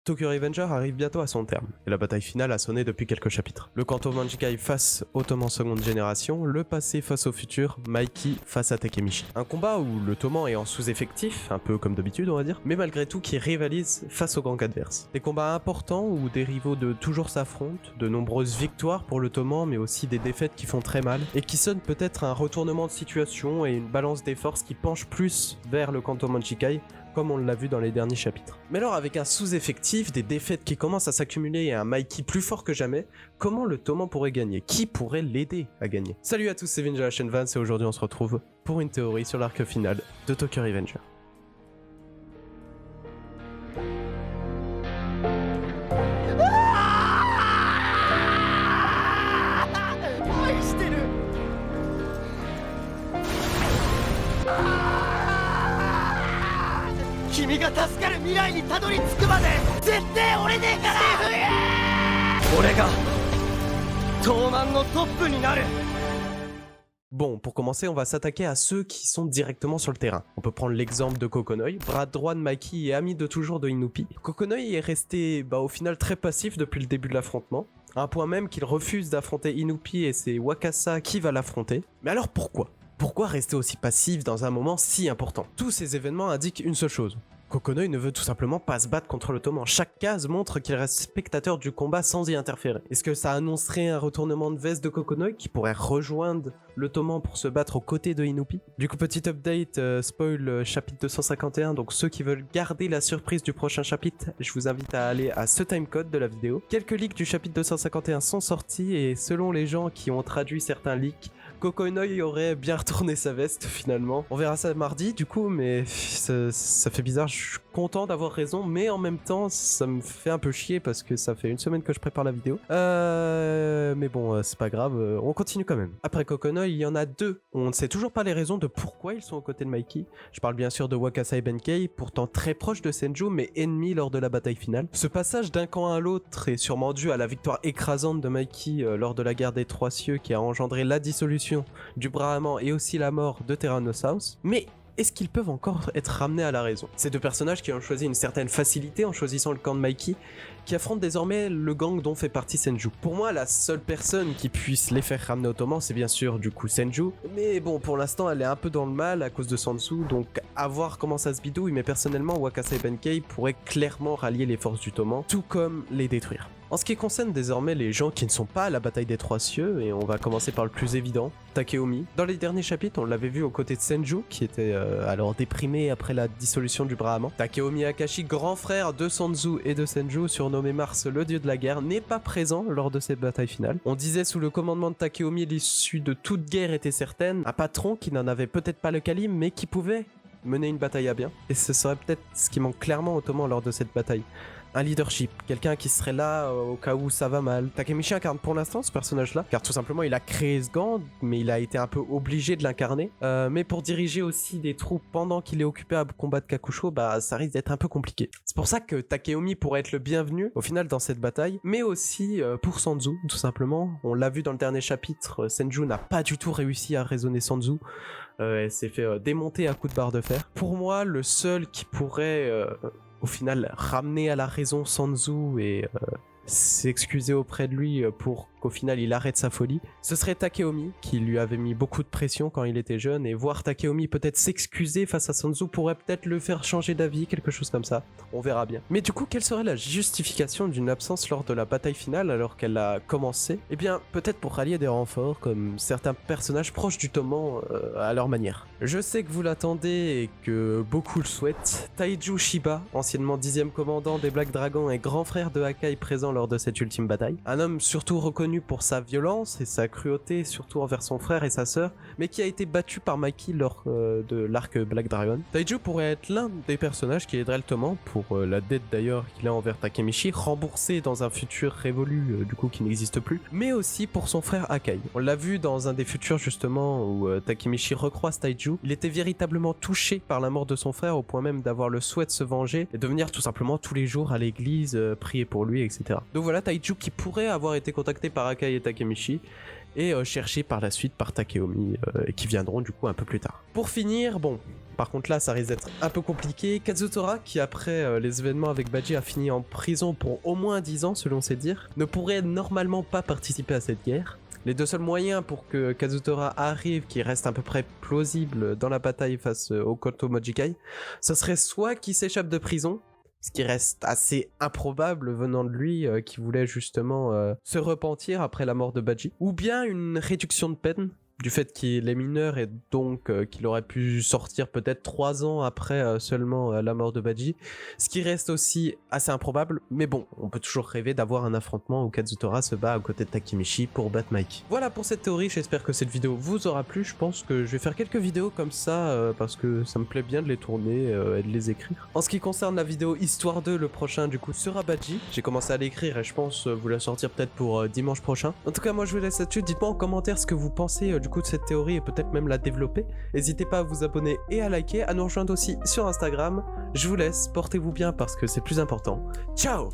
Tokyo Revenger arrive bientôt à son terme, et la bataille finale a sonné depuis quelques chapitres. Le Kanto Manjikai face au Toman seconde génération, le passé face au futur, Mikey face à Takemichi. Un combat où le Toman est en sous-effectif, un peu comme d'habitude on va dire, mais malgré tout qui rivalise face au gang adverse. Des combats importants où des rivaux de toujours s'affrontent, de nombreuses victoires pour le Toman, mais aussi des défaites qui font très mal, et qui sonnent peut-être un retournement de situation et une balance des forces qui penche plus vers le Kanto Manjikai, comme on l'a vu dans les derniers chapitres. Mais alors avec un sous-effectif, des défaites qui commencent à s'accumuler et un Mikey plus fort que jamais, comment le Toman pourrait gagner? Qui pourrait l'aider à gagner? Salut à tous, c'est Vinja la chaîne Vance et aujourd'hui on se retrouve pour une théorie sur l'arc final de Tokyo Revenger. Bon, pour commencer, on va s'attaquer à ceux qui sont directement sur le terrain. On peut prendre l'exemple de Kokonoi, bras droit de Mikey et ami de toujours de Inupi. Kokonoi est resté au final très passif depuis le début de l'affrontement, à un point même qu'il refuse d'affronter Inupi et c'est Wakasa qui va l'affronter. Mais alors pourquoi? Pourquoi rester aussi passif dans un moment si important? Tous ces événements indiquent une seule chose. Kokonoi ne veut tout simplement pas se battre contre le Toman. Chaque case montre qu'il reste spectateur du combat sans y interférer. Est-ce que ça annoncerait un retournement de veste de Kokonoi qui pourrait rejoindre le Toman pour se battre aux côtés de Inupi? Du coup, petit update, spoil chapitre 251, donc ceux qui veulent garder la surprise du prochain chapitre, je vous invite à aller à ce timecode de la vidéo. Quelques leaks du chapitre 251 sont sortis et selon les gens qui ont traduit certains leaks, Kokonoi aurait bien retourné sa veste finalement. On verra ça mardi du coup, mais ça fait bizarre. Je suis content d'avoir raison, mais en même temps, ça me fait un peu chier parce que ça fait une semaine que je prépare la vidéo. Mais bon, c'est pas grave, on continue quand même. Après Kokonoi, il y en a deux. On ne sait toujours pas les raisons de pourquoi ils sont aux côtés de Mikey. Je parle bien sûr de Wakasa et Benkei, pourtant très proches de Senju, mais ennemis lors de la bataille finale. Ce passage d'un camp à l'autre est sûrement dû à la victoire écrasante de Mikey lors de la guerre des Trois Cieux qui a engendré la dissolution du Brahman et aussi la mort de Tyrannosaurus. Mais est-ce qu'ils peuvent encore être ramenés à la raison? Ces deux personnages qui ont choisi une certaine facilité en choisissant le camp de Mikey, qui affrontent désormais le gang dont fait partie Senju. Pour moi, la seule personne qui puisse les faire ramener au Toman, c'est bien sûr du coup Senju. Mais bon, pour l'instant, elle est un peu dans le mal à cause de Sansu, donc à voir comment ça se bidouille, mais personnellement, Wakasa et Benkei pourraient clairement rallier les forces du Toman, tout comme les détruire. En ce qui concerne désormais les gens qui ne sont pas à la bataille des Trois Cieux, et on va commencer par le plus évident, Takeomi. Dans les derniers chapitres, on l'avait vu aux côtés de Senju, qui était alors déprimé après la dissolution du Brahman. Takeomi Akashi, grand frère de Sanzu et de Senju, surnommé Mars, le dieu de la guerre, n'est pas présent lors de cette bataille finale. On disait sous le commandement de Takeomi, l'issue de toute guerre était certaine, un patron qui n'en avait peut-être pas le calibre, mais qui pouvait mener une bataille à bien. Et ce serait peut-être ce qui manque clairement au Toman lors de cette bataille. Un leadership, quelqu'un qui serait là au cas où ça va mal. Takemichi incarne pour l'instant ce personnage-là, car tout simplement il a créé ce gang, mais il a été un peu obligé de l'incarner. Mais pour diriger aussi des troupes pendant qu'il est occupé à combattre Kakusho, ça risque d'être un peu compliqué. C'est pour ça que Takeomi pourrait être le bienvenu au final dans cette bataille, mais aussi pour Sanzu, tout simplement. On l'a vu dans le dernier chapitre, Senju n'a pas du tout réussi à raisonner Sanzu. Elle s'est fait démonter à coups de barre de fer. Pour moi, le seul qui pourrait au final ramener à la raison Sanzu et s'excuser auprès de lui pour qu'au final il arrête sa folie, ce serait Takeomi qui lui avait mis beaucoup de pression quand il était jeune, et voir Takeomi peut-être s'excuser face à Sanzu pourrait peut-être le faire changer d'avis, quelque chose comme ça, on verra bien. Mais du coup, quelle serait la justification d'une absence lors de la bataille finale alors qu'elle a commencé? Eh bien, peut-être pour rallier des renforts comme certains personnages proches du Toman à leur manière. Je sais que vous l'attendez et que beaucoup le souhaitent. Taiju Shiba, anciennement 10e commandant des Black Dragons et grand frère de Hakai présent lors de cette ultime bataille. Un homme surtout reconnu pour sa violence et sa cruauté, surtout envers son frère et sa sœur, mais qui a été battu par Mikey lors de l'arc Black Dragon. Taiju pourrait être l'un des personnages qui aiderait le Toman, pour la dette d'ailleurs qu'il a envers Takemichi, remboursée dans un futur révolu du coup qui n'existe plus, mais aussi pour son frère Hakai. On l'a vu dans un des futurs justement où Takemichi recroise Taiju, il était véritablement touché par la mort de son frère au point même d'avoir le souhait de se venger et de venir tout simplement tous les jours à l'église prier pour lui, etc. Donc voilà, Taiju qui pourrait avoir été contacté par Hakai et Takemichi et cherché par la suite par Takeomi qui viendront du coup un peu plus tard. Pour finir, bon, Par contre là, ça risque d'être un peu compliqué. Kazutora, qui après les événements avec Baji a fini en prison pour au moins 10 ans selon ses dires, ne pourrait normalement pas participer à cette guerre. Les deux seuls moyens pour que Kazutora arrive, qui reste à peu près plausible dans la bataille face au Koto Mojikai, ce serait soit qu'il s'échappe de prison, ce qui reste assez improbable venant de lui, qui voulait justement se repentir après la mort de Baji, ou bien une réduction de peine, du fait qu'il est mineur et donc qu'il aurait pu sortir peut-être 3 ans après seulement la mort de Baji, ce qui reste aussi assez improbable, mais bon, on peut toujours rêver d'avoir un affrontement où Kazutora se bat à côté de Takemichi pour battre Mikey. Voilà pour cette théorie, j'espère que cette vidéo vous aura plu. Je pense que je vais faire quelques vidéos comme ça parce que ça me plaît bien de les tourner et de les écrire. En ce qui concerne la vidéo Histoire 2, le prochain du coup sera Baji. J'ai commencé à l'écrire et je pense vous la sortir peut-être pour dimanche prochain. En tout cas, moi je vous laisse là-dessus. Dites-moi en commentaire ce que vous pensez du coup de cette théorie et peut-être même la développer. N'hésitez pas à vous abonner et à liker, à nous rejoindre aussi sur Instagram. Je vous laisse, portez-vous bien parce que c'est plus important. Ciao!